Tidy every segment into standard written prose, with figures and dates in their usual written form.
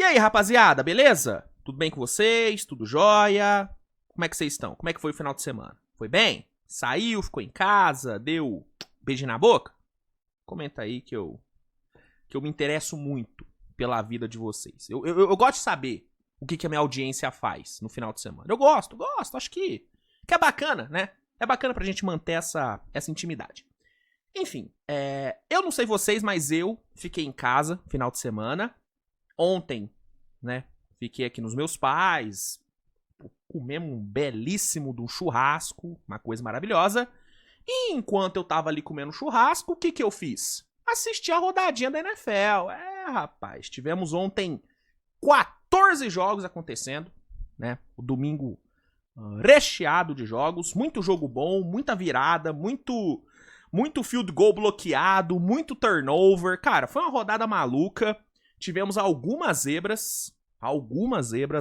E aí, rapaziada, beleza? Tudo bem com vocês? Tudo jóia? Como é que vocês estão? Como é que foi o final de semana? Foi bem? Saiu, ficou em casa, deu beijinho na boca? Comenta aí que eu me interesso muito pela vida de vocês. Eu gosto de saber o que a minha audiência faz no final de semana. Eu gosto. Acho que é bacana, né? É bacana pra gente manter essa intimidade. Enfim, eu não sei vocês, mas eu fiquei em casa final de semana. Ontem, né, fiquei aqui nos meus pais, comemos um belíssimo do churrasco, uma coisa maravilhosa. E enquanto eu tava ali comendo churrasco, o que eu fiz? Assisti a rodadinha da NFL. Rapaz, tivemos ontem 14 jogos acontecendo, né, o domingo recheado de jogos, muito jogo bom, muita virada, muito field goal bloqueado, muito turnover. Cara, foi uma rodada maluca. Tivemos alguns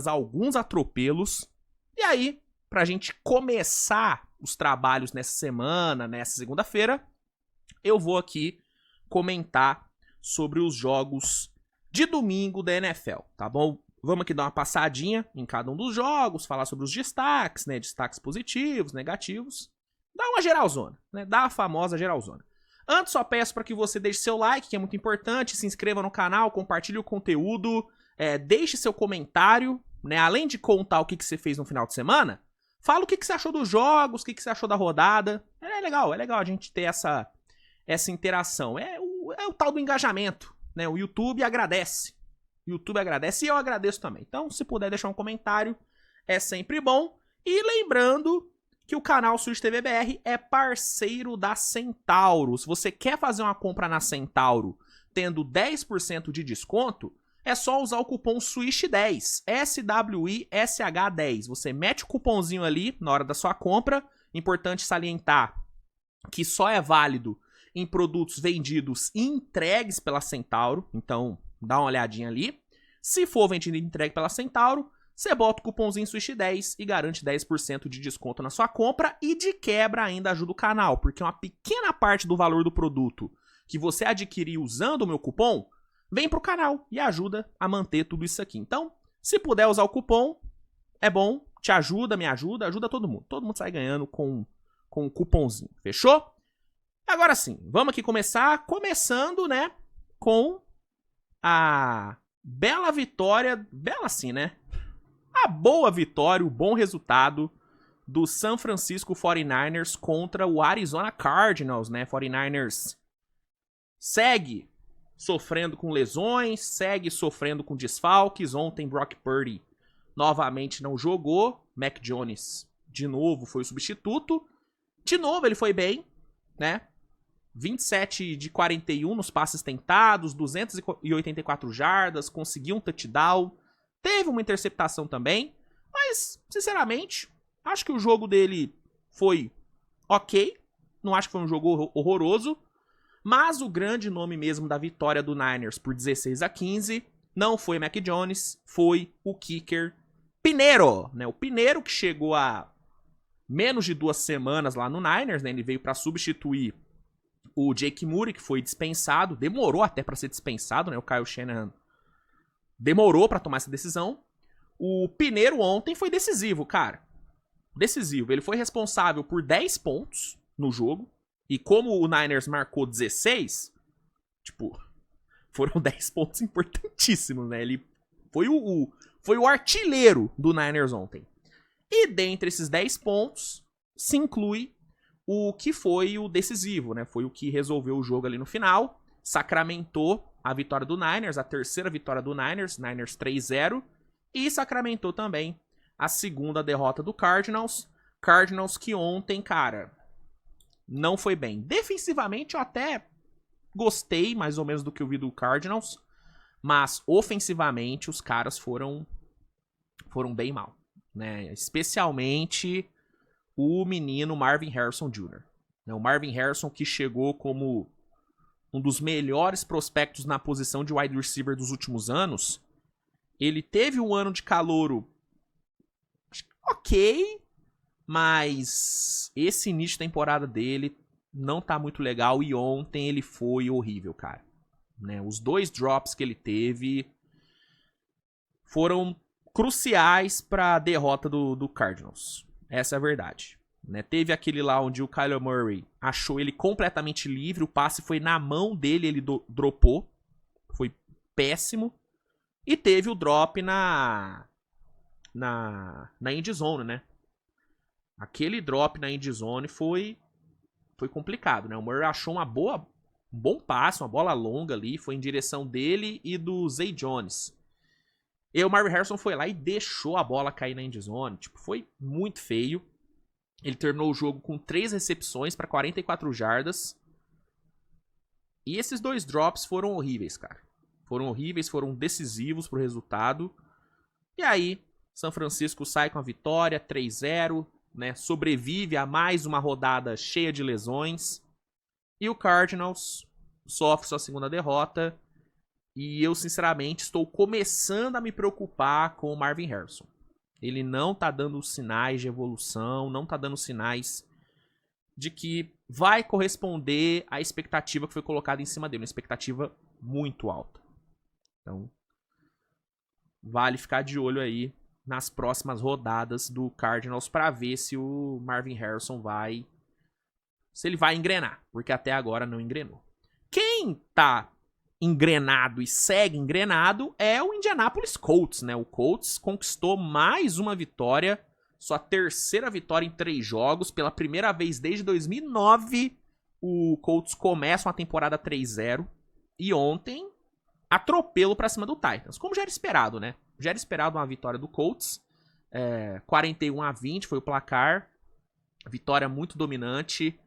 alguns atropelos. E aí, pra gente começar os trabalhos nessa semana, nessa segunda-feira, eu vou aqui comentar sobre os jogos de domingo da NFL, tá bom? Vamos aqui dar uma passadinha em cada um dos jogos, falar sobre os destaques, né? Destaques positivos, negativos. Dá uma geralzona, né? Dá a famosa geralzona. Antes, só peço para que você deixe seu like, que é muito importante, se inscreva no canal, compartilhe o conteúdo, deixe seu comentário, né? Além de contar o que você fez no final de semana, fala o que você achou dos jogos, o que você achou da rodada. É legal a gente ter essa interação. É o tal do engajamento, né? O YouTube agradece. E eu agradeço também. Então, se puder deixar um comentário, é sempre bom. E lembrando que o canal Switch TV BR é parceiro da Centauro. Se você quer fazer uma compra na Centauro tendo 10% de desconto, é só usar o cupom SWISH10, SWISH10. Você mete o cupomzinho ali na hora da sua compra. Importante salientar que só é válido em produtos vendidos e entregues pela Centauro. Então, dá uma olhadinha ali. Se for vendido e entregue pela Centauro, você bota o cupomzinho SWISH10 e garante 10% de desconto na sua compra e de quebra ainda ajuda o canal, porque uma pequena parte do valor do produto que você adquirir usando o meu cupom vem pro canal e ajuda a manter tudo isso aqui. Então, se puder usar o cupom, é bom, te ajuda, me ajuda, ajuda todo mundo. Todo mundo sai ganhando com o cupomzinho, fechou? Agora sim, vamos aqui começando, né, com a bela vitória, bela sim, né? A boa vitória, o bom resultado do San Francisco 49ers contra o Arizona Cardinals, né? 49ers segue sofrendo com lesões, segue sofrendo com desfalques. Ontem Brock Purdy novamente não jogou. Mac Jones de novo foi o substituto. De novo ele foi bem, né? 27 de 41 nos passes tentados, 284 jardas, conseguiu um touchdown. Teve uma interceptação também, mas, sinceramente, acho que o jogo dele foi ok. Não acho que foi um jogo horroroso. Mas o grande nome mesmo da vitória do Niners por 16-15 não foi Mac Jones, foi o kicker Pineiro, né? O Pineiro que chegou há menos de 2 semanas lá no Niners, né? Ele veio para substituir o Jake Moody, que foi dispensado. Demorou até para ser dispensado, né? O Kyle Shanahan demorou pra tomar essa decisão. O Pineiro ontem foi decisivo, cara. Decisivo. Ele foi responsável por 10 pontos no jogo. E como o Niners marcou 16, tipo, foram 10 pontos importantíssimos, né? Ele foi o artilheiro do Niners ontem. E dentre esses 10 pontos, se inclui o que foi o decisivo, né? Foi o que resolveu o jogo ali no final. Sacramentou a vitória do Niners, a terceira vitória do Niners 3-0, e sacramentou também a segunda derrota do Cardinals que ontem, cara, não foi bem. Defensivamente eu até gostei mais ou menos do que eu vi do Cardinals, mas ofensivamente os caras foram bem mal, né? Especialmente o menino Marvin Harrison Jr., né? O Marvin Harrison que chegou como um dos melhores prospectos na posição de wide receiver dos últimos anos. Ele teve um ano de calouro ok, mas esse início de temporada dele não tá muito legal e ontem ele foi horrível, cara. Né? Os 2 drops que ele teve foram cruciais para a derrota do Cardinals. Essa é a verdade. Né? Teve aquele lá onde o Kyler Murray achou ele completamente livre, o passe foi na mão dele, ele dropou. Foi péssimo. E teve o drop na endzone, né? Aquele drop na endzone foi complicado, né? O Murray achou um bom passe, uma bola longa ali, foi em direção dele e do Zay Jones. E o Marvin Harrison foi lá e deixou a bola cair na endzone. Tipo, foi muito feio. Ele terminou o jogo com 3 recepções para 44 jardas. E esses 2 drops foram horríveis, cara. Foram horríveis, foram decisivos pro resultado. E aí, São Francisco sai com a vitória, 3-0, né? Sobrevive a mais uma rodada cheia de lesões. E o Cardinals sofre sua segunda derrota. E eu, sinceramente, estou começando a me preocupar com o Marvin Harrison. Ele não tá dando sinais de evolução, não tá dando sinais de que vai corresponder à expectativa que foi colocada em cima dele. Uma expectativa muito alta. Então, vale ficar de olho aí nas próximas rodadas do Cardinals para ver se o Marvin Harrison vai... se ele vai engrenar, porque até agora não engrenou. Quem tá engrenado e segue engrenado é o Indianapolis Colts, né? O Colts conquistou mais uma vitória, sua terceira vitória em 3 jogos, pela primeira vez desde 2009, o Colts começa uma temporada 3-0 e ontem atropelo pra cima do Titans, como já era esperado, né? Já era esperado uma vitória do Colts, 41-20 foi o placar, vitória muito dominante.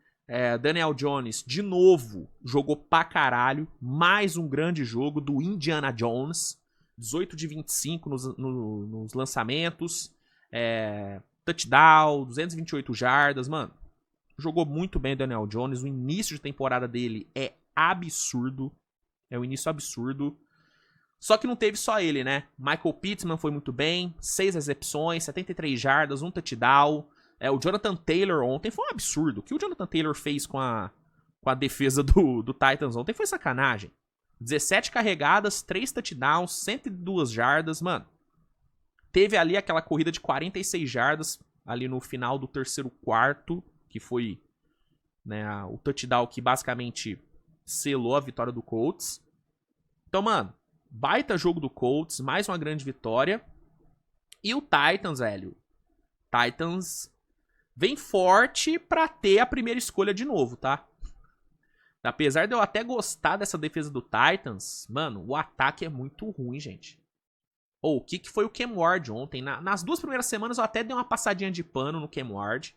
Daniel Jones, de novo, jogou pra caralho. Mais um grande jogo do Indiana Jones. 18 de 25 nos lançamentos. Touchdown, 228 jardas. Mano, jogou muito bem o Daniel Jones. O início de temporada dele é absurdo. É um início absurdo. Só que não teve só ele, né? Michael Pittman foi muito bem. 6 recepções, 73 jardas, 1 touchdown. O Jonathan Taylor ontem foi um absurdo. O que o Jonathan Taylor fez com a defesa do Titans ontem foi sacanagem. 17 carregadas, 3 touchdowns, 102 jardas, mano. Teve ali aquela corrida de 46 jardas ali no final do terceiro quarto, que foi, né, o touchdown que basicamente selou a vitória do Colts. Então, mano, baita jogo do Colts, mais uma grande vitória. E o Titans, velho. Titans vem forte pra ter a primeira escolha de novo, tá? Apesar de eu até gostar dessa defesa do Titans, mano, o ataque é muito ruim, gente. O que foi o Cam Ward ontem? Nas 2 primeiras semanas eu até dei uma passadinha de pano no Cam Ward.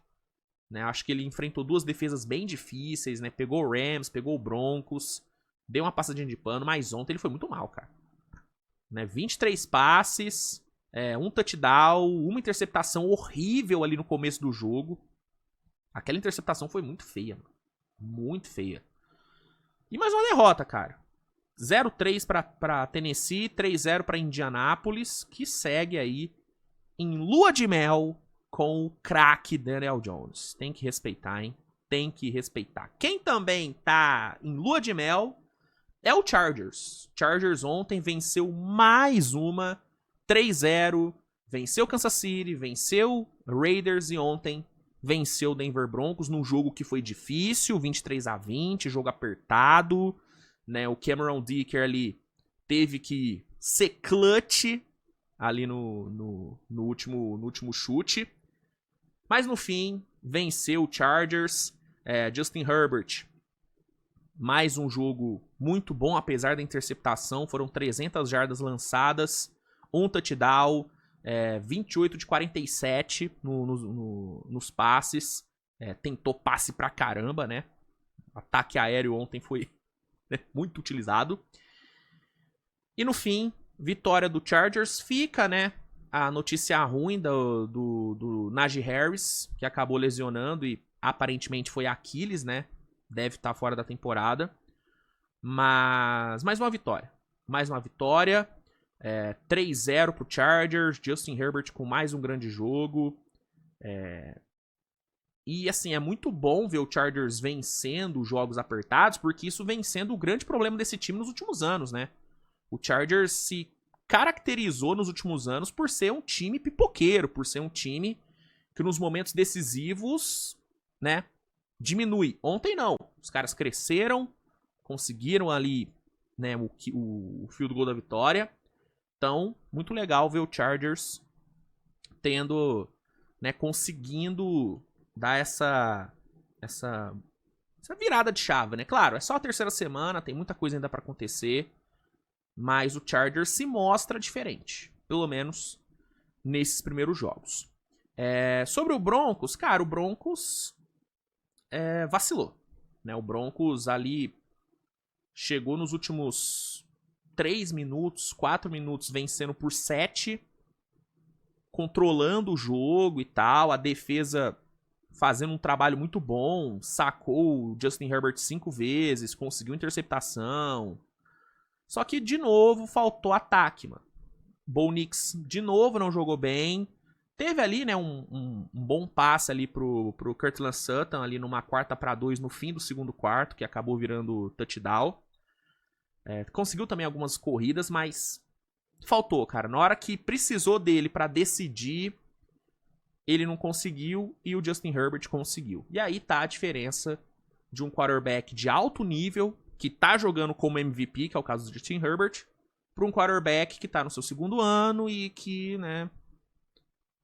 Né? Acho que ele enfrentou 2 defesas bem difíceis, né? Pegou o Rams, pegou o Broncos. Deu uma passadinha de pano, mas ontem ele foi muito mal, cara. Né? 23 passes... 1 touchdown, uma interceptação horrível ali no começo do jogo. Aquela interceptação foi muito feia, mano. Muito feia. E mais uma derrota, cara. 0-3 pra Tennessee, 3-0 pra Indianápolis, que segue aí em lua de mel com o craque Daniel Jones. Tem que respeitar, hein? Tem que respeitar. Quem também tá em lua de mel é o Chargers. Chargers ontem venceu mais uma 3-0, venceu Kansas City, venceu Raiders e ontem venceu o Denver Broncos num jogo que foi difícil, 23-20, jogo apertado, né? O Cameron Dicker ali teve que ser clutch ali no último chute, mas no fim venceu o Chargers. Justin Herbert, mais um jogo muito bom, apesar da interceptação, foram 300 jardas lançadas, 1 touchdown, 28 de 47 nos passes. Tentou passe pra caramba, né? Ataque aéreo ontem foi muito utilizado. E no fim, vitória do Chargers. Fica, né, a notícia ruim do Najee Harris, que acabou lesionando e aparentemente foi Aquiles, né? Deve estar fora da temporada. Mas mais uma vitória. Mais uma vitória. 3-0 pro Chargers, Justin Herbert com mais um grande jogo. E assim, é muito bom ver o Chargers vencendo jogos apertados, porque isso vem sendo o grande problema desse time nos últimos anos, né? O Chargers se caracterizou nos últimos anos por ser um time pipoqueiro, por ser um time que nos momentos decisivos, né, diminui. Ontem não. Os caras cresceram, conseguiram ali, né, o field goal da vitória. Então, muito legal ver o Chargers tendo, né, conseguindo dar essa virada de chave, né? Claro, é só a terceira semana, tem muita coisa ainda pra acontecer, mas o Chargers se mostra diferente, pelo menos nesses primeiros jogos. Sobre o Broncos, cara, o Broncos vacilou, né? O Broncos ali chegou nos últimos 3 minutos, 4 minutos vencendo por 7, controlando o jogo e tal, a defesa fazendo um trabalho muito bom, sacou o Justin Herbert 5 vezes, conseguiu interceptação. Só que, de novo, faltou ataque, mano. Bo Nix, de novo, não jogou bem. Teve ali, né, um bom passe ali pro Courtland Sutton, ali numa 4ª-2 no fim do segundo quarto, que acabou virando touchdown. Conseguiu também algumas corridas, mas faltou, cara. Na hora que precisou dele pra decidir, ele não conseguiu e o Justin Herbert conseguiu. E aí tá a diferença de um quarterback de alto nível, que tá jogando como MVP, que é o caso do Justin Herbert, pra um quarterback que tá no seu segundo ano e que, né,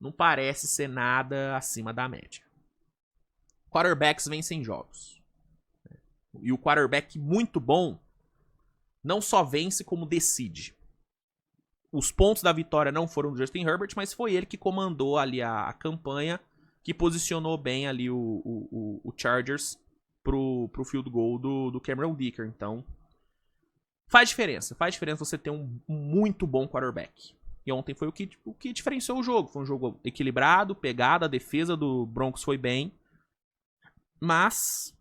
não parece ser nada acima da média. Quarterbacks vencem jogos. E o quarterback muito bom não só vence, como decide. Os pontos da vitória não foram do Justin Herbert, mas foi ele que comandou ali a campanha, que posicionou bem ali o Chargers pro field goal do Cameron Dicker. Então, faz diferença você ter um muito bom quarterback. E ontem foi o que diferenciou o jogo. Foi um jogo equilibrado, pegada, a defesa do Broncos foi bem. Mas,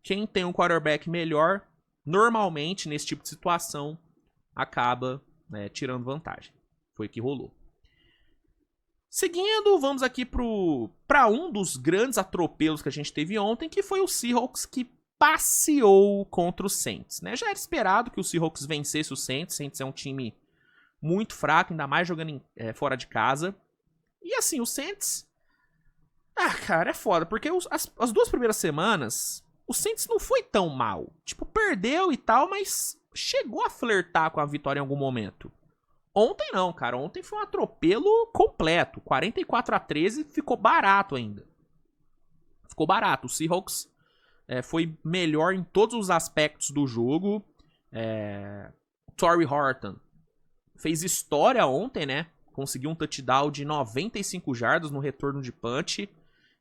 quem tem um quarterback melhor, normalmente, nesse tipo de situação, acaba, né, tirando vantagem. Foi o que rolou. Seguindo, vamos aqui para um dos grandes atropelos que a gente teve ontem, que foi o Seahawks, que passeou contra o Saints, né? Já era esperado que o Seahawks vencesse o Saints. O Saints é um time muito fraco, ainda mais jogando fora de casa. E assim, o Saints... cara, é foda, porque as 2 primeiras semanas, o Saints não foi tão mal. Tipo, perdeu e tal, mas chegou a flertar com a vitória em algum momento. Ontem não, cara. Ontem foi um atropelo completo. 44-13, ficou barato ainda. Ficou barato. O Seahawks foi melhor em todos os aspectos do jogo. Torrey Horton fez história ontem, né? Conseguiu um touchdown de 95 jardas no retorno de punch,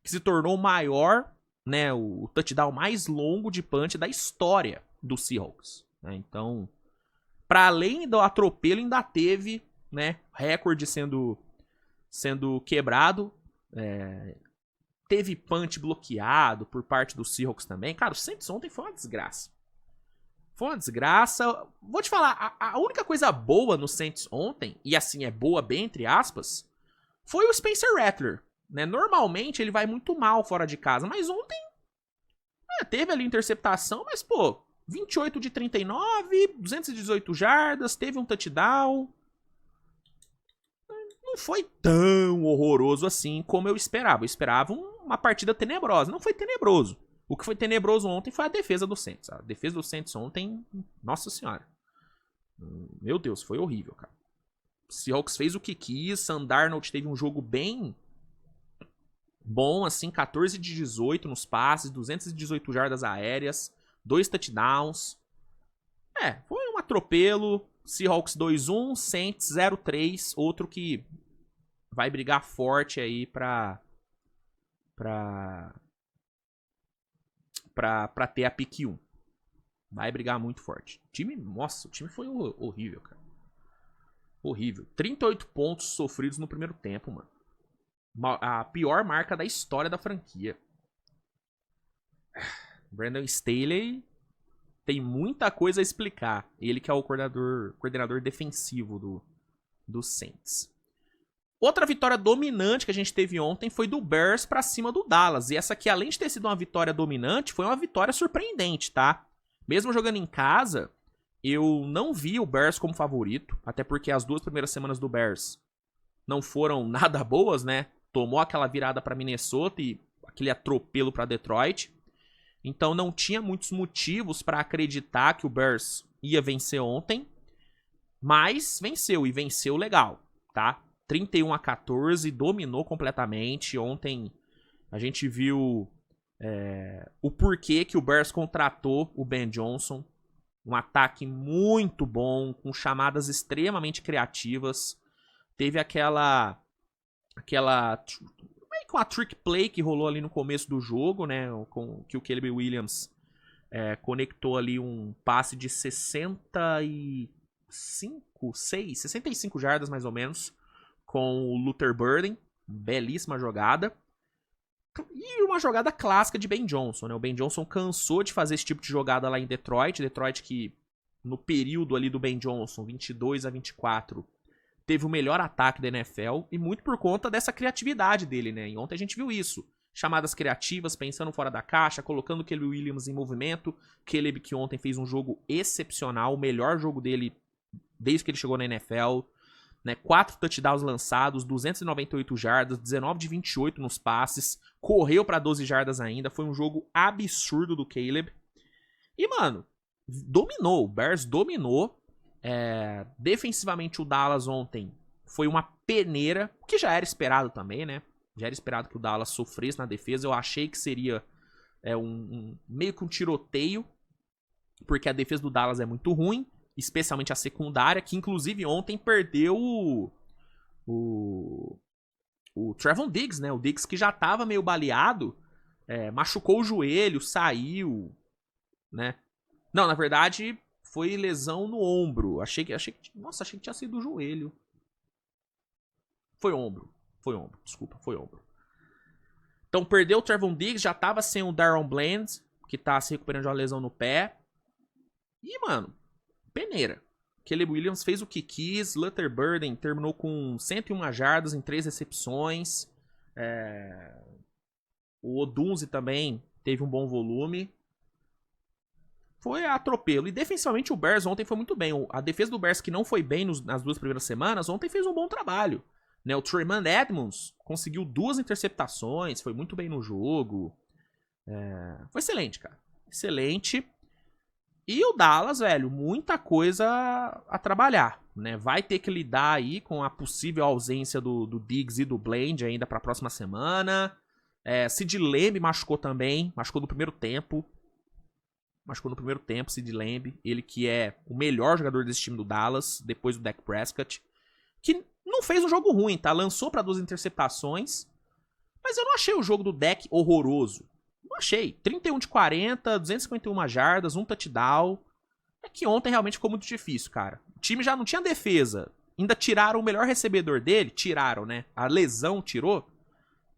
que se tornou o maior, né? O touchdown mais longo de punch da história do Seahawks. Né? Então, para além do atropelo, ainda teve, né, recorde sendo quebrado. Teve punch bloqueado por parte do Seahawks também. Cara, o Saints ontem foi uma desgraça. Foi uma desgraça. Vou te falar, a única coisa boa no Saints ontem, e assim é boa bem entre aspas, foi o Spencer Rattler. Né? Normalmente ele vai muito mal fora de casa, mas ontem teve ali interceptação, mas pô, 28 de 39, 218 jardas, teve um touchdown. Não foi tão horroroso assim como eu esperava. Eu esperava uma partida tenebrosa. Não foi tenebroso. O que foi tenebroso ontem foi a defesa do Saints. A defesa do Saints ontem, nossa senhora. Meu Deus, foi horrível, cara. O Seahawks fez o que quis. Sam Darnold teve um jogo bem bom, assim, 14 de 18 nos passes, 218 jardas aéreas, 2 touchdowns. Foi um atropelo. Seahawks 2-1, Saints 0-3. Outro que vai brigar forte aí pra ter a pick 1. Vai brigar muito forte. Nossa, o time foi horrível, cara. Horrível. 38 pontos sofridos no primeiro tempo, mano. A pior marca da história da franquia. Brandon Staley tem muita coisa a explicar. Ele que é o coordenador defensivo do Saints. Outra vitória dominante que a gente teve ontem foi do Bears pra cima do Dallas. E essa aqui, além de ter sido uma vitória dominante, foi uma vitória surpreendente, tá? Mesmo jogando em casa, Eu não vi o Bears como favorito, até porque as 2 primeiras semanas do Bears não foram nada boas, né? Tomou aquela virada para Minnesota e aquele atropelo para Detroit. Então não tinha muitos motivos para acreditar que o Bears ia vencer ontem, mas venceu e venceu legal, tá? 31-14, dominou completamente. Ontem a gente viu o porquê que o Bears contratou o Ben Johnson. Um ataque muito bom, com chamadas extremamente criativas. Teve aquela meio que uma trick play que rolou ali no começo do jogo, né? Com que o Caleb Williams conectou ali um passe de 65 jardas mais ou menos com o Luther Burden. Belíssima jogada. E uma jogada clássica de Ben Johnson, né? O Ben Johnson cansou de fazer esse tipo de jogada lá em Detroit. Detroit que, no período ali do Ben Johnson, 22-24, teve o melhor ataque da NFL. E muito por conta dessa criatividade dele, né? E ontem a gente viu isso. Chamadas criativas, pensando fora da caixa, colocando o Caleb Williams em movimento. Caleb que ontem fez um jogo excepcional, o melhor jogo dele desde que ele chegou na NFL. Né, 4 touchdowns lançados, 298 jardas, 19 de 28 nos passes, correu para 12 jardas ainda, foi um jogo absurdo do Caleb. E, mano, dominou, o Bears dominou. Defensivamente o Dallas ontem foi uma peneira, o que já era esperado também, né? Já era esperado que o Dallas sofresse na defesa, eu achei que seria meio que um tiroteio, porque a defesa do Dallas é muito ruim. Especialmente a secundária, que inclusive ontem perdeu o Trevon Diggs, né? O Diggs que já tava meio baleado, machucou o joelho, saiu, né? Não, na verdade, foi lesão no ombro. Achei que tinha sido o joelho. Foi ombro, desculpa, foi ombro. Então perdeu o Trevon Diggs, já tava sem o Darren Bland, que tá se recuperando de uma lesão no pé. E, mano, peneira. Caleb Williams fez o que quis. Luther Burden terminou com 101 jardas em 3 recepções. O Odunze também teve um bom volume. Foi atropelo. E defensivamente o Bears ontem foi muito bem. A defesa do Bears, que não foi bem nas 2 primeiras semanas, ontem fez um bom trabalho. Né? O Tremont Edmonds conseguiu 2 interceptações. Foi muito bem no jogo. Foi excelente, cara. Excelente. E o Dallas, velho, muita coisa a trabalhar, né? Vai ter que lidar aí com a possível ausência do Diggs e do Bland ainda para a próxima semana. Sid Lamb machucou também, machucou no primeiro tempo. Sid Lamb, ele que é o melhor jogador desse time do Dallas, depois do Dak Prescott, que não fez um jogo ruim, tá? Lançou para 2 interceptações, mas eu não achei o jogo do Dak horroroso. Não achei. 31 de 40, 251 jardas, 1 touchdown. É que ontem realmente ficou muito difícil, cara. O time já não tinha defesa. Ainda tiraram o melhor recebedor dele. Tiraram, né? A lesão tirou.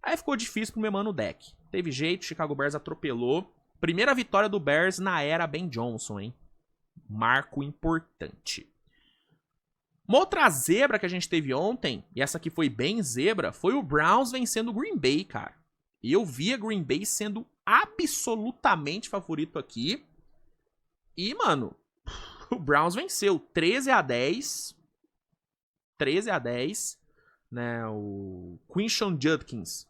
Aí ficou difícil pro meu mano Dak. Teve jeito, Chicago Bears atropelou. Primeira vitória do Bears na era Ben Johnson, hein? Marco importante. Uma outra zebra que a gente teve ontem, e essa aqui foi bem zebra, foi o Browns vencendo o Green Bay, cara. E eu via Green Bay sendo absolutamente favorito aqui. E, mano, o Browns venceu 13-10. 13-10. Né? O Quinshon Judkins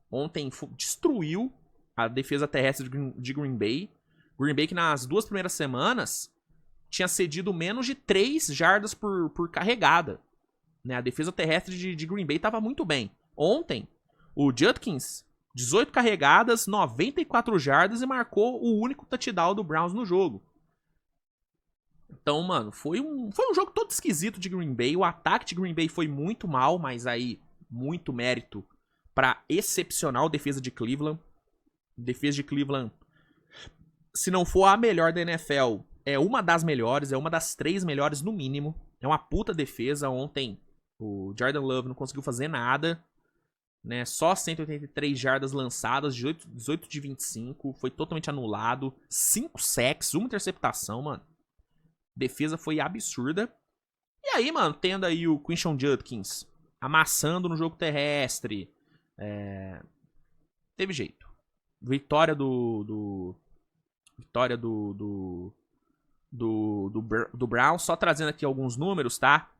ontem destruiu a defesa terrestre de Green Bay. Green Bay que nas 2 primeiras semanas tinha cedido menos de 3 jardas por carregada. Né? A defesa terrestre de Green Bay estava muito bem. Ontem, o Judkins, 18 carregadas, 94 jardas e marcou o único touchdown do Browns no jogo. Então, mano, foi um jogo todo esquisito de Green Bay. O ataque de Green Bay foi muito mal, mas aí muito mérito pra excepcional defesa de Cleveland. Defesa de Cleveland, se não for a melhor da NFL, é uma das melhores, é uma das 3 melhores no mínimo. É uma puta defesa. Ontem o Jordan Love não conseguiu fazer nada. Né, só 183 jardas lançadas, 18 de 25, foi totalmente anulado, 5 sacks, 1 interceptação, mano. Defesa foi absurda. E aí, mano, tendo aí o Quinshon Judkins amassando no jogo terrestre, teve jeito. Vitória do do Browns, só trazendo aqui alguns números, tá?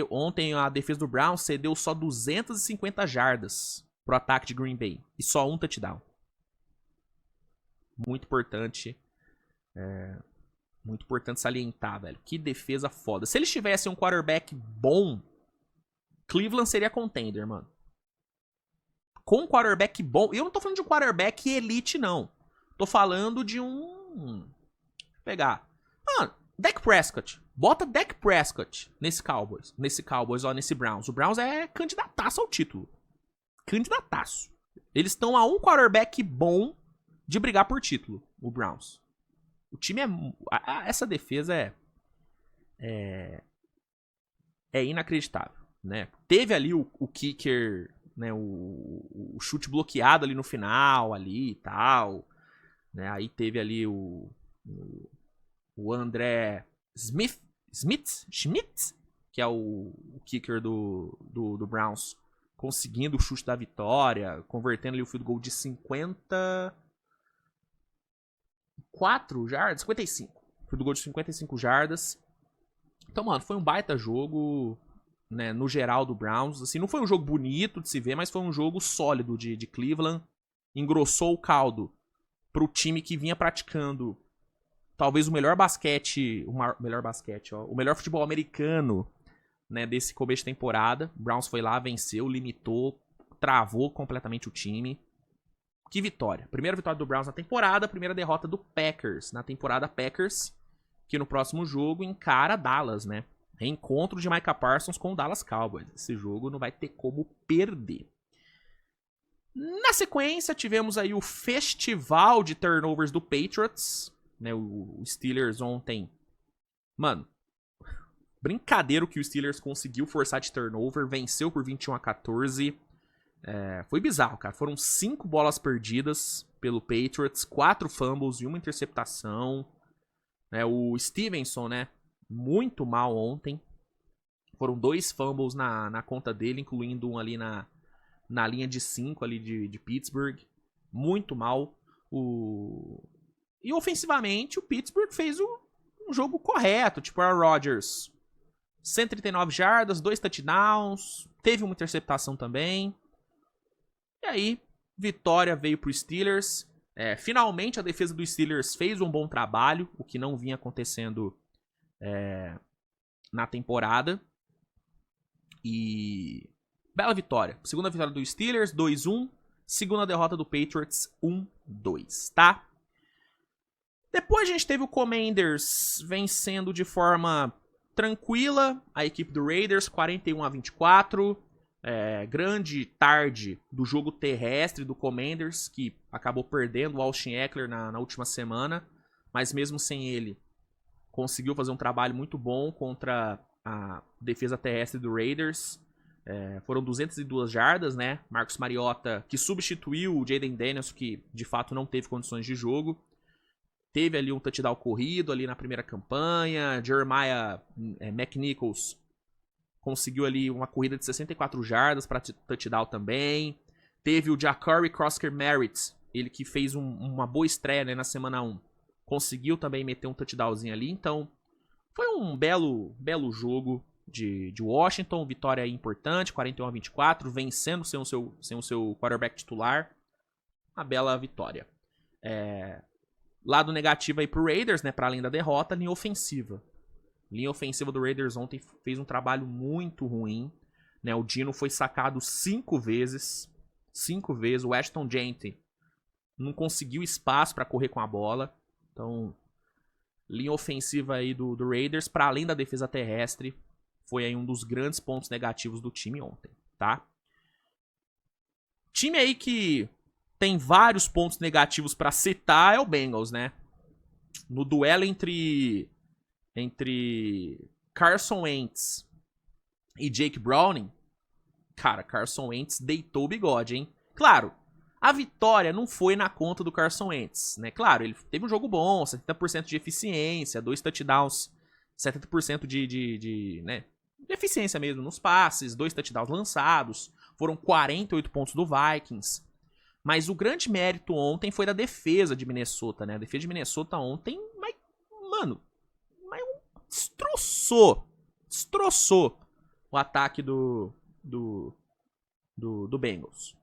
Ontem a defesa do Browns cedeu só 250 jardas pro ataque de Green Bay. E só um touchdown. Muito importante. Muito importante salientar, velho. Que defesa foda. Se eles tivessem um quarterback bom, Cleveland seria contender, mano. Com um quarterback bom. Eu não tô falando de um quarterback elite, não. Tô falando de um... Vou pegar. Mano, Dak Prescott. Bota Dak Prescott nesse Cowboys. Nesse Browns. O Browns é candidataço ao título. Candidataço. Eles estão a um quarterback bom de brigar por título. O Browns. O time é... Essa defesa é inacreditável, né? Teve ali o kicker, né? O chute bloqueado ali no final, ali e tal. Né? Aí teve ali o André Schmidt, que é o kicker do Browns, conseguindo o chute da vitória, convertendo ali o field goal de 54 jardas, 55. Field goal de 55 jardas. Então, mano, foi um baita jogo, né, no geral do Browns. Assim, não foi um jogo bonito de se ver, mas foi um jogo sólido de Cleveland. Engrossou o caldo pro time que vinha praticando talvez o melhor basquete, o melhor futebol americano, né, desse começo de temporada. O Browns foi lá, venceu, limitou, travou completamente o time. Que vitória. Primeira vitória do Browns na temporada, primeira derrota do Packers na temporada. Packers, que no próximo jogo encara Dallas, né? Reencontro de Micah Parsons com o Dallas Cowboys. Esse jogo não vai ter como perder. Na sequência, tivemos aí o festival de turnovers do Patriots, né? O Steelers ontem... Mano, brincadeira que o Steelers conseguiu forçar de turnover, venceu por 21-14. Foi bizarro, cara. Foram 5 bolas perdidas pelo Patriots, 4 fumbles e 1 interceptação. O Stevenson, né? Muito mal ontem. Foram 2 fumbles na conta dele, incluindo um ali na linha de 5 ali de Pittsburgh. Muito mal. E ofensivamente, o Pittsburgh fez um jogo correto. Tipo, Aaron Rodgers, 139 jardas, 2 touchdowns. Teve uma interceptação também. E aí, vitória veio pro Steelers. Finalmente a defesa dos Steelers fez um bom trabalho, o que não vinha acontecendo na temporada. E bela vitória. Segunda vitória do Steelers, 2-1. Segunda derrota do Patriots, 1-2, tá? Depois a gente teve o Commanders vencendo de forma tranquila a equipe do Raiders, 41-24. Grande tarde do jogo terrestre do Commanders, que acabou perdendo o Austin Ekeler na última semana, mas mesmo sem ele, conseguiu fazer um trabalho muito bom contra a defesa terrestre do Raiders. Foram 202 jardas, né? Marcus Mariota, que substituiu o Jaden Daniels, que de fato não teve condições de jogo. Teve ali um touchdown corrido ali na primeira campanha. Jeremiah McNichols conseguiu ali uma corrida de 64 jardas para touchdown também. Teve o Ja'Cory Crosker-Merritt, ele que fez uma boa estreia, né, na semana 1. Conseguiu também meter um touchdownzinho ali. Então, foi um belo jogo de Washington. Vitória importante, 41-24, vencendo sem o seu quarterback titular. Uma bela vitória. Lado negativo aí pro Raiders, né, para além da derrota, linha ofensiva. Linha ofensiva do Raiders ontem fez um trabalho muito ruim, né? O Dino foi sacado 5 vezes. 5 vezes. O Ashton Jeanty não conseguiu espaço para correr com a bola. Então, linha ofensiva aí do Raiders, para além da defesa terrestre, foi aí um dos grandes pontos negativos do time ontem, tá? Time aí que tem vários pontos negativos para citar é o Bengals, né? No duelo entre Carson Wentz e Jake Browning, cara, Carson Wentz deitou o bigode, hein? Claro, a vitória não foi na conta do Carson Wentz, né? Claro, ele teve um jogo bom, 70% de eficiência, 2 touchdowns, 70% né, de eficiência mesmo nos passes, 2 touchdowns lançados, foram 48 pontos do Vikings. Mas o grande mérito ontem foi da defesa de Minnesota, né? A defesa de Minnesota ontem mano, destroçou o ataque do Bengals.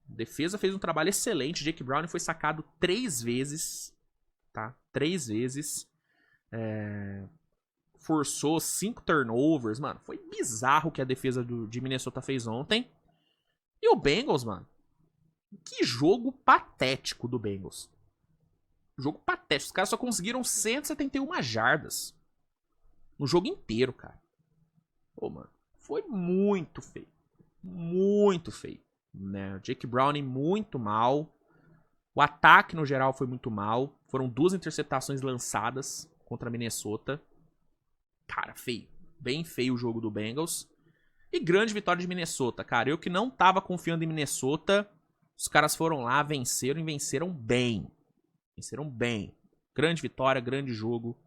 A defesa fez um trabalho excelente. Jake Browning foi sacado 3 vezes, tá? 3 vezes. Forçou 5 turnovers, mano. Foi bizarro o que a defesa de Minnesota fez ontem. E o Bengals, mano, que jogo patético do Bengals. Jogo patético. Os caras só conseguiram 171 jardas no jogo inteiro, cara. Pô, mano, foi muito feio. Muito feio, né? Jake Browning muito mal. O ataque no geral foi muito mal. Foram 2 interceptações lançadas contra Minnesota. Cara, feio. Bem feio o jogo do Bengals. E grande vitória de Minnesota, cara. Eu que não tava confiando em Minnesota, os caras foram lá, venceram e venceram bem. Venceram bem. Grande vitória, grande jogo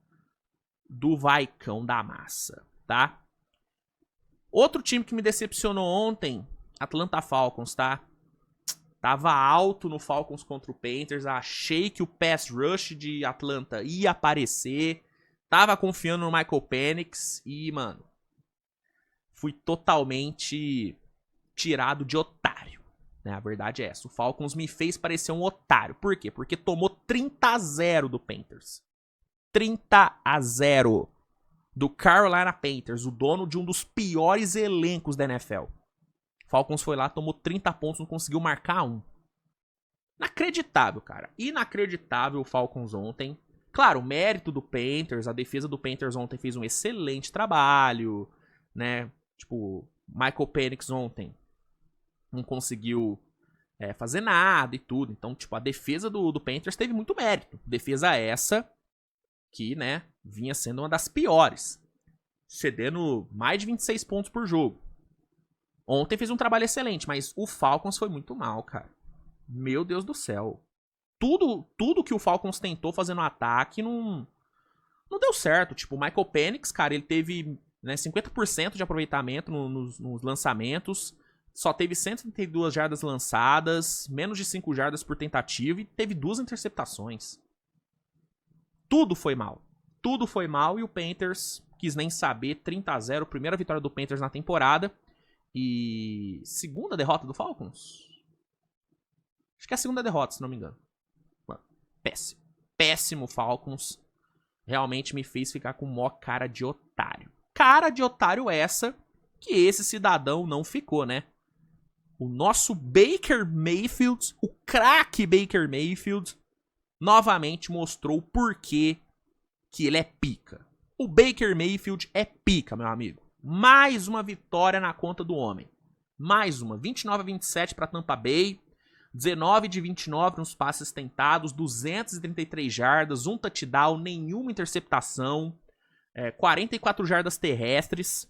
do Vaicão da Massa, tá? Outro time que me decepcionou ontem, Atlanta Falcons, tá? Tava alto no Falcons contra o Panthers, achei que o pass rush de Atlanta ia aparecer, tava confiando no Michael Penix e, mano, fui totalmente tirado de otário, né? A verdade é essa, o Falcons me fez parecer um otário. Por quê? Porque tomou 30-0 do Panthers. 30-0 do Carolina Panthers, o dono de um dos piores elencos da NFL. Falcons foi lá, tomou 30 pontos, não conseguiu marcar um. Inacreditável, cara. Inacreditável o Falcons ontem. Claro, o mérito do Panthers, a defesa do Panthers ontem fez um excelente trabalho, né? Tipo, Michael Penix ontem não conseguiu fazer nada e tudo. Então, tipo, a defesa do Panthers teve muito mérito. Defesa essa que, né, vinha sendo uma das piores, cedendo mais de 26 pontos por jogo. Ontem fez um trabalho excelente, mas o Falcons foi muito mal, cara. Meu Deus do céu. Tudo que o Falcons tentou fazer no ataque não deu certo. Tipo, o Michael Penix, cara, ele teve, né, 50% de aproveitamento nos lançamentos, só teve 132 jardas lançadas, menos de 5 jardas por tentativa e teve 2 interceptações. Tudo foi mal. Tudo foi mal e o Panthers quis nem saber. 30-0, primeira vitória do Panthers na temporada. E segunda derrota do Falcons? Acho que é a segunda derrota, se não me engano. Péssimo. Péssimo Falcons. Realmente me fez ficar com mó cara de otário. Cara de otário essa que esse cidadão não ficou, né? O nosso Baker Mayfield, o craque Baker Mayfield, novamente mostrou o porquê que ele é pica. O Baker Mayfield é pica, meu amigo. Mais uma vitória na conta do homem. Mais uma. 29-27 para Tampa Bay. 19 de 29 nos passes tentados. 233 jardas. 1 touchdown. Nenhuma interceptação. 44 jardas terrestres.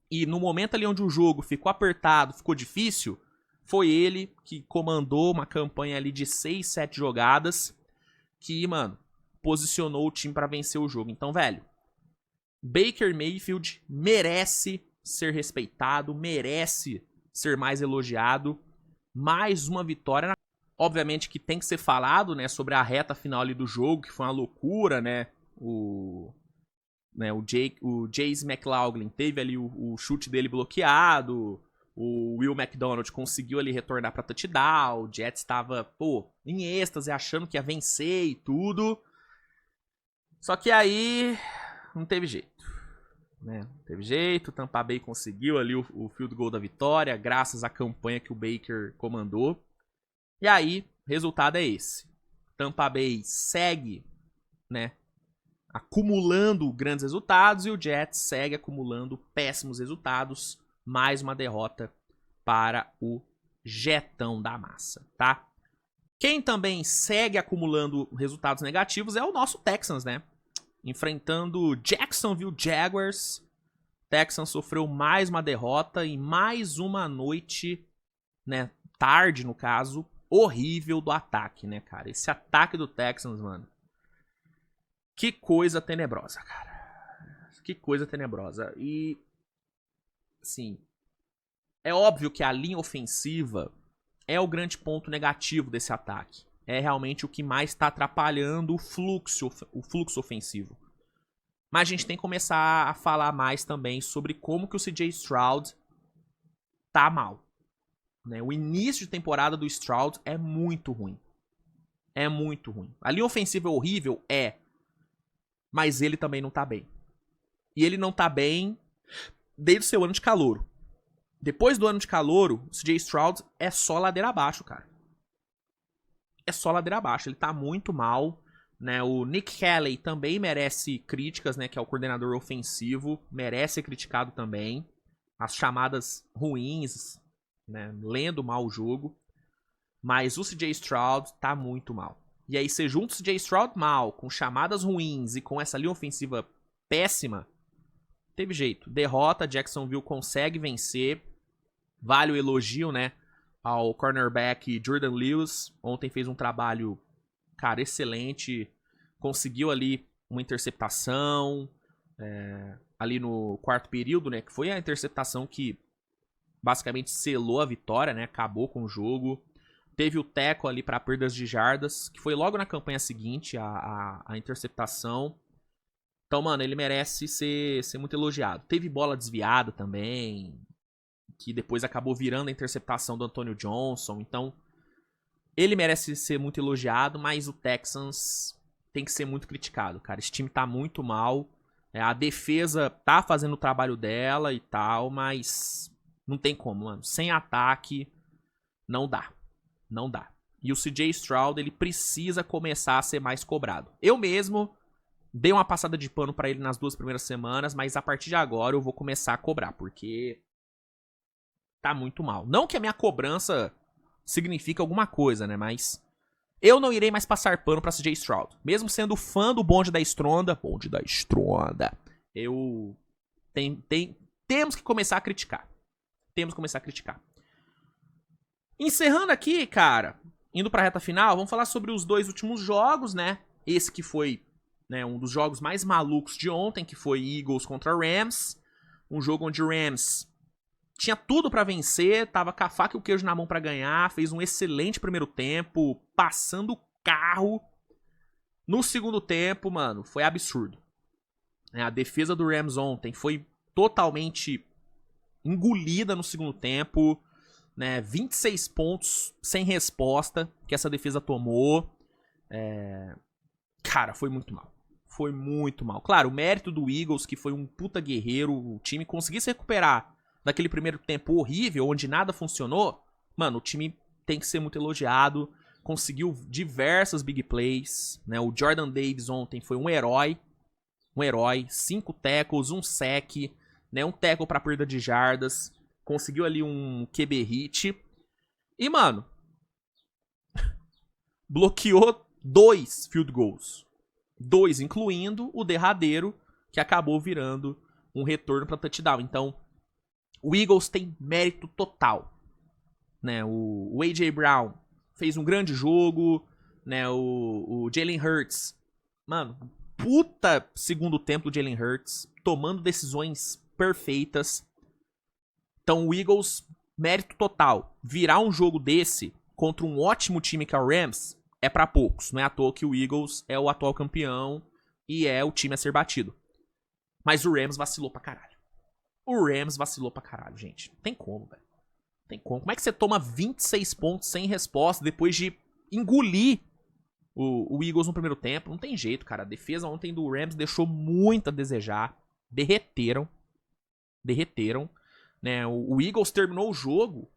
E no momento ali onde o jogo ficou apertado, ficou difícil, foi ele que comandou uma campanha ali de 6, 7 jogadas. Que, mano, posicionou o time pra vencer o jogo. Então, velho, Baker Mayfield merece ser respeitado, merece ser mais elogiado. Mais uma vitória. Obviamente que tem que ser falado, né, sobre a reta final ali do jogo, que foi uma loucura, né? O Chase McLaughlin teve ali o chute dele bloqueado. O Will McDonald conseguiu ali retornar pra touchdown. O Jets estava, em êxtase, achando que ia vencer e tudo. Só que aí não teve jeito, né? Não teve jeito. O Tampa Bay conseguiu ali o field goal da vitória, graças à campanha que o Baker comandou. E aí, o resultado é esse. Tampa Bay segue, né, acumulando grandes resultados e o Jets segue acumulando péssimos resultados. Mais uma derrota para o Jetão da Massa, tá? Quem também segue acumulando resultados negativos é o nosso Texans, né? Enfrentando o Jacksonville Jaguars. Texans sofreu mais uma derrota e mais uma noite, né, tarde no caso, horrível do ataque, né, cara? Esse ataque do Texans, mano, que coisa tenebrosa, cara. Que coisa tenebrosa. E, assim, é óbvio que a linha ofensiva é o grande ponto negativo desse ataque. É realmente o que mais está atrapalhando o fluxo ofensivo. Mas a gente tem que começar a falar mais também sobre como que o CJ Stroud tá mal. Né? O início de temporada do Stroud é muito ruim. É muito ruim. A linha ofensiva é horrível? É. Mas ele também não tá bem. E ele não tá bem desde o seu ano de calouro. Depois do ano de calouro, o CJ Stroud é só ladeira abaixo, cara. É só ladeira abaixo. Ele tá muito mal. Né? O Nick Kelly também merece críticas, né? Que é o coordenador ofensivo. Merece ser criticado também. As chamadas ruins, né? Lendo mal o jogo. Mas o CJ Stroud tá muito mal. E aí você junta o CJ Stroud mal, com chamadas ruins e com essa linha ofensiva péssima, teve jeito. Derrota, Jacksonville consegue vencer. Vale o elogio, né, ao cornerback Jordan Lewis. Ontem fez um trabalho, cara, excelente. Conseguiu ali uma interceptação ali no quarto período, né, que foi a interceptação que basicamente selou a vitória, né, acabou com o jogo. Teve o tackle ali para perdas de jardas, que foi logo na campanha seguinte, a interceptação. Então, mano, ele merece ser muito elogiado. Teve bola desviada também, que depois acabou virando a interceptação do Antonio Johnson. Então, ele merece ser muito elogiado, mas o Texans tem que ser muito criticado, cara. Esse time tá muito mal. A defesa tá fazendo o trabalho dela e tal, mas não tem como, mano. Sem ataque, não dá. Não dá. E o CJ Stroud, ele precisa começar a ser mais cobrado. Eu mesmo dei uma passada de pano pra ele nas 2 primeiras semanas, mas a partir de agora eu vou começar a cobrar, porque tá muito mal. Não que a minha cobrança signifique alguma coisa, né? Mas eu não irei mais passar pano pra CJ Stroud. Mesmo sendo fã do bonde da Estronda, eu temos que começar a criticar. Temos que começar a criticar. Encerrando aqui, cara, indo pra reta final, vamos falar sobre os 2 últimos jogos, né? Esse que foi, né, um dos jogos mais malucos de ontem, que foi Eagles contra Rams. Um jogo onde o Rams tinha tudo pra vencer, tava com a faca e o queijo na mão pra ganhar, fez um excelente primeiro tempo, passando o carro. No segundo tempo, mano, foi absurdo. A defesa do Rams ontem foi totalmente engolida no segundo tempo. Né, 26 pontos sem resposta que essa defesa tomou. Cara, foi muito mal. Foi muito mal. Claro, o mérito do Eagles, que foi um puta guerreiro, o time conseguir se recuperar daquele primeiro tempo horrível, onde nada funcionou. Mano, o time tem que ser muito elogiado. Conseguiu diversas big plays. Né, o Jordan Davis ontem foi um herói. 5 tackles, um sack, né, um tackle pra perda de jardas. Conseguiu ali um QB hit. E, mano, bloqueou 2 field goals. 2, incluindo o derradeiro, que acabou virando um retorno para touchdown. Então, o Eagles tem mérito total. Né? O A.J. Brown fez um grande jogo. Né? O Jalen Hurts, mano, puta segundo tempo do Jalen Hurts, tomando decisões perfeitas. Então o Eagles, mérito total. Virar um jogo desse contra um ótimo time que é o Rams é pra poucos. Não é à toa que o Eagles é o atual campeão e é o time a ser batido. Mas o Rams vacilou pra caralho. O Rams vacilou pra caralho, gente. Não tem como, velho. Não tem como. Como é que você toma 26 pontos sem resposta depois de engolir o Eagles no primeiro tempo? Não tem jeito, cara. A defesa ontem do Rams deixou muito a desejar. Derreteram. Né, o Eagles terminou o jogo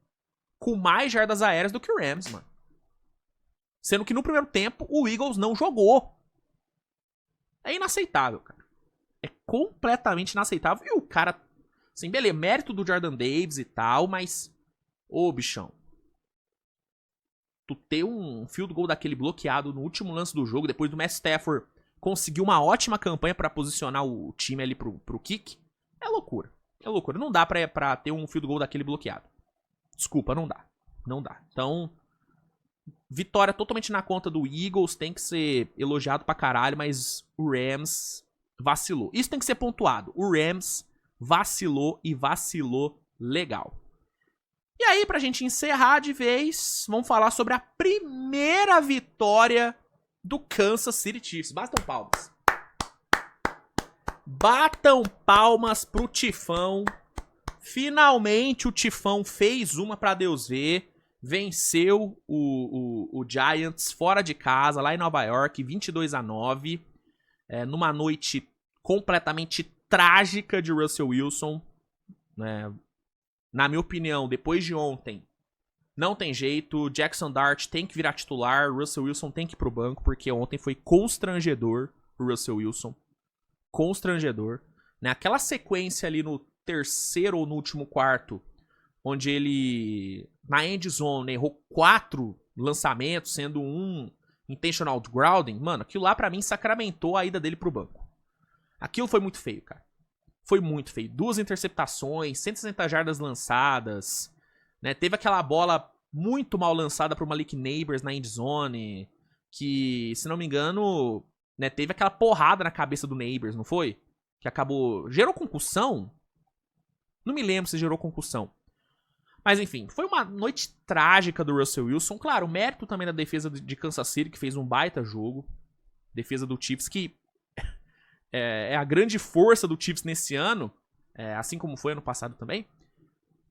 com mais jardas aéreas do que o Rams, mano. Sendo que no primeiro tempo o Eagles não jogou. É inaceitável, cara. É completamente inaceitável. E o cara, assim, beleza, mérito do Jordan Davis e tal, mas, ô, bichão, tu ter um field goal daquele bloqueado no último lance do jogo, depois do Matt Stafford conseguir uma ótima campanha pra posicionar o time ali pro kick, é loucura. É loucura. Não dá pra ter um field goal daquele bloqueado. Desculpa, não dá. Não dá. Então, vitória totalmente na conta do Eagles. Tem que ser elogiado pra caralho, mas o Rams vacilou. Isso tem que ser pontuado. O Rams vacilou e vacilou legal. E aí, pra gente encerrar de vez, vamos falar sobre a primeira vitória do Kansas City Chiefs. Bastam palmas. Batam palmas pro Tifão. Finalmente o Tifão fez uma pra Deus ver. Venceu o Giants fora de casa, lá em Nova York, 22-9. Numa noite completamente trágica de Russell Wilson. Na minha opinião, depois de ontem, não tem jeito. Jackson Dart tem que virar titular. Russell Wilson tem que ir pro banco, porque ontem foi constrangedor o Russell Wilson. Constrangedor. Aquela sequência ali no terceiro ou no último quarto, onde ele, na end zone, errou 4 lançamentos, sendo um intentional grounding. Mano, aquilo lá pra mim sacramentou a ida dele pro banco. Aquilo foi muito feio, cara. Foi muito feio. 2 interceptações, 160 jardas lançadas. Teve aquela bola muito mal lançada pro Malik Neighbors na end zone, que, se não me engano, teve aquela porrada na cabeça do Neighbors, não foi? Que acabou... Gerou concussão? Não me lembro se gerou concussão. Mas enfim, foi uma noite trágica do Russell Wilson. Claro, mérito também da defesa de Kansas City, que fez um baita jogo. Defesa do Chiefs, que é a grande força do Chiefs nesse ano, assim como foi ano passado também.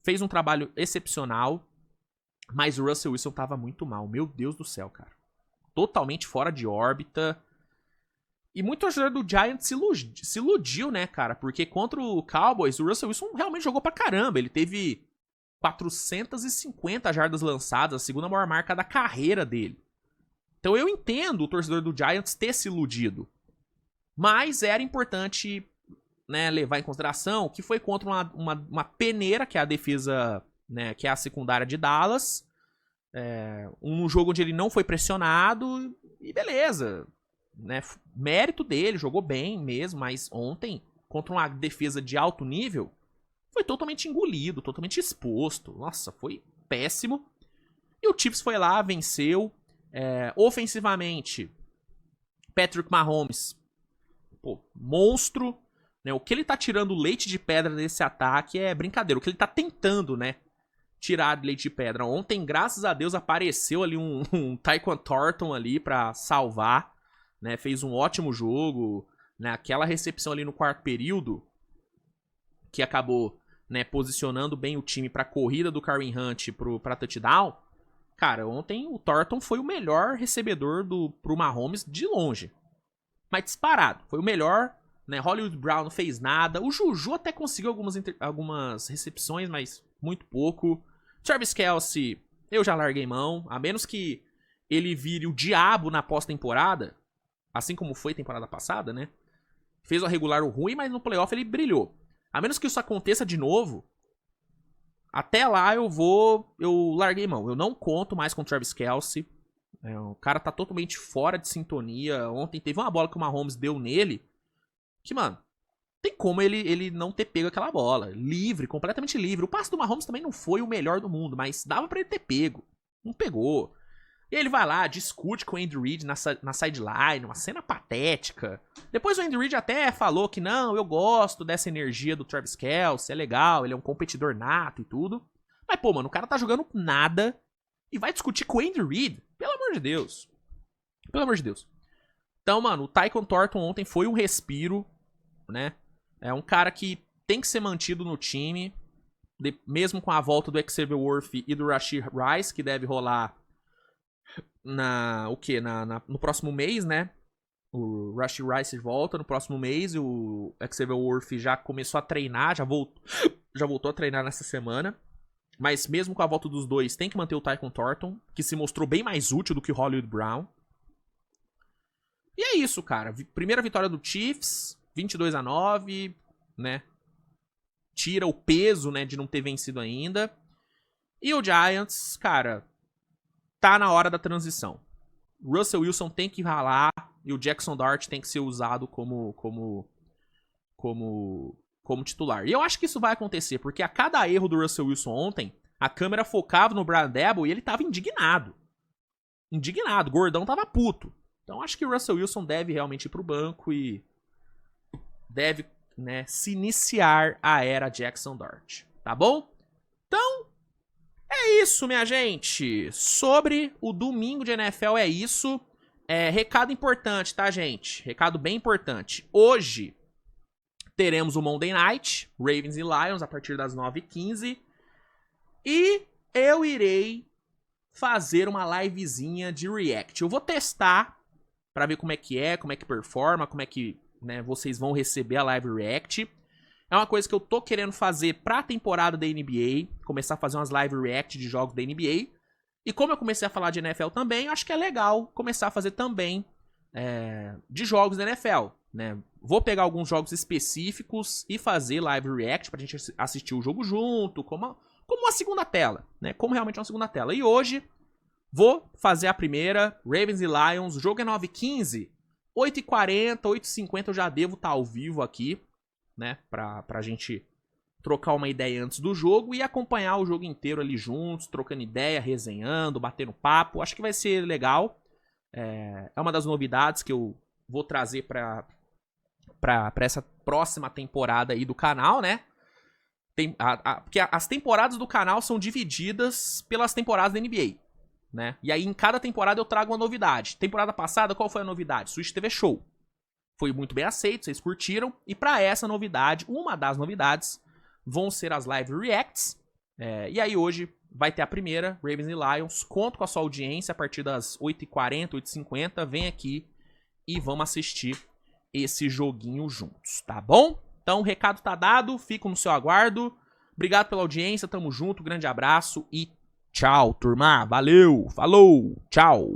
Fez um trabalho excepcional, mas o Russell Wilson tava muito mal. Meu Deus do céu, cara. Totalmente fora de órbita. E muito torcedor do Giants se iludiu, né, cara? Porque contra o Cowboys, o Russell Wilson realmente jogou pra caramba. Ele teve 450 jardas lançadas, a segunda maior marca da carreira dele. Então eu entendo o torcedor do Giants ter se iludido. Mas era importante, levar em consideração que foi contra uma peneira, que é a defesa, que é a secundária de Dallas. Um jogo onde ele não foi pressionado e beleza. Mérito dele, jogou bem mesmo, mas ontem, contra uma defesa de alto nível, foi totalmente engolido, totalmente exposto. Nossa, foi péssimo. E o Chiefs foi lá, venceu. Ofensivamente, Patrick Mahomes, monstro. O que ele tá tirando leite de pedra nesse ataque é brincadeira. O que ele tá tentando, tirar leite de pedra. Ontem, graças a Deus, apareceu ali um Tyquan Thornton ali pra salvar. Fez um ótimo jogo, aquela recepção ali no quarto período, que acabou, posicionando bem o time pra corrida do Kareem Hunt pra touchdown. Cara, ontem o Thornton foi o melhor recebedor pro Mahomes de longe. Mas disparado, foi o melhor, Hollywood Brown não fez nada. O Juju até conseguiu algumas recepções, mas muito pouco. Travis Kelce, eu já larguei mão, a menos que ele vire o diabo na pós-temporada, assim como foi temporada passada, Fez o regular o ruim, mas no playoff ele brilhou. A menos que isso aconteça de novo, até lá eu larguei mão. Eu não conto mais com o Travis Kelce. O cara tá totalmente fora de sintonia. Ontem teve uma bola que o Mahomes deu nele, que, mano, tem como ele não ter pego aquela bola. Livre, completamente livre. O passe do Mahomes também não foi o melhor do mundo, mas dava pra ele ter pego. Não pegou. E aí ele vai lá, discute com o Andy Reid na sideline, uma cena patética. Depois o Andy Reid até falou que não, eu gosto dessa energia do Travis Kelce, é legal, ele é um competidor nato e tudo. Mas, pô, mano, o cara tá jogando nada e vai discutir com o Andy Reid. Pelo amor de Deus. Pelo amor de Deus. Então, mano, o Tyquan Thornton ontem foi um respiro, É um cara que tem que ser mantido no time, mesmo com a volta do Xavier Worthy e do Rashee Rice, que deve rolar no próximo mês, O Rashee Rice volta no próximo mês e o Xavier Worthy já começou a treinar, já voltou a treinar nessa semana. Mas mesmo com a volta dos dois, tem que manter o Tyquan Thornton, que se mostrou bem mais útil do que o Hollywood Brown. E é isso, cara. Primeira vitória do Chiefs, 22-9, Tira o peso, de não ter vencido ainda. E o Giants, cara, tá na hora da transição. O Russell Wilson tem que ralar e o Jackson Dart tem que ser usado como titular. E eu acho que isso vai acontecer, porque a cada erro do Russell Wilson ontem, a câmera focava no Brian Daboll e ele tava indignado. Indignado, o gordão tava puto. Então acho que o Russell Wilson deve realmente ir pro banco e deve, se iniciar a era Jackson Dart. Tá bom? Então, é isso, minha gente. Sobre o domingo de NFL é isso. Recado importante, tá, gente? Recado bem importante. Hoje, Teremos o Monday Night, Ravens e Lions, a partir das 9h15. E eu irei fazer uma livezinha de react. Eu vou testar pra ver como é que performa, como é que, né, vocês vão receber a live react. É uma coisa que eu tô querendo fazer pra temporada da NBA, começar a fazer umas live react de jogos da NBA. E como eu comecei a falar de NFL também, acho que é legal começar a fazer também de jogos da NFL, né? Vou pegar alguns jogos específicos e fazer live react pra gente assistir o jogo junto, como uma segunda tela, né? Como realmente uma segunda tela. E hoje vou fazer a primeira, Ravens e Lions, o jogo é 9h15, 8h40, 8h50 eu já devo estar ao vivo aqui, né? Pra gente trocar uma ideia antes do jogo e acompanhar o jogo inteiro ali juntos, trocando ideia, resenhando, batendo papo. Acho que vai ser legal. É uma das novidades que eu vou trazer pra essa próxima temporada aí do canal, né? Porque as temporadas do canal são divididas pelas temporadas da NBA, né? E aí em cada temporada eu trago uma novidade. Temporada passada, qual foi a novidade? Switch TV Show. Foi muito bem aceito, vocês curtiram. E pra essa novidade, uma das novidades, vão ser as live reacts. E aí hoje vai ter a primeira, Ravens e Lions. Conto com a sua audiência a partir das 8h40, 8h50. Vem aqui e vamos assistir esse joguinho juntos, tá bom? Então o recado tá dado, fico no seu aguardo. Obrigado pela audiência, tamo junto, grande abraço e tchau, turma. Valeu, falou, tchau.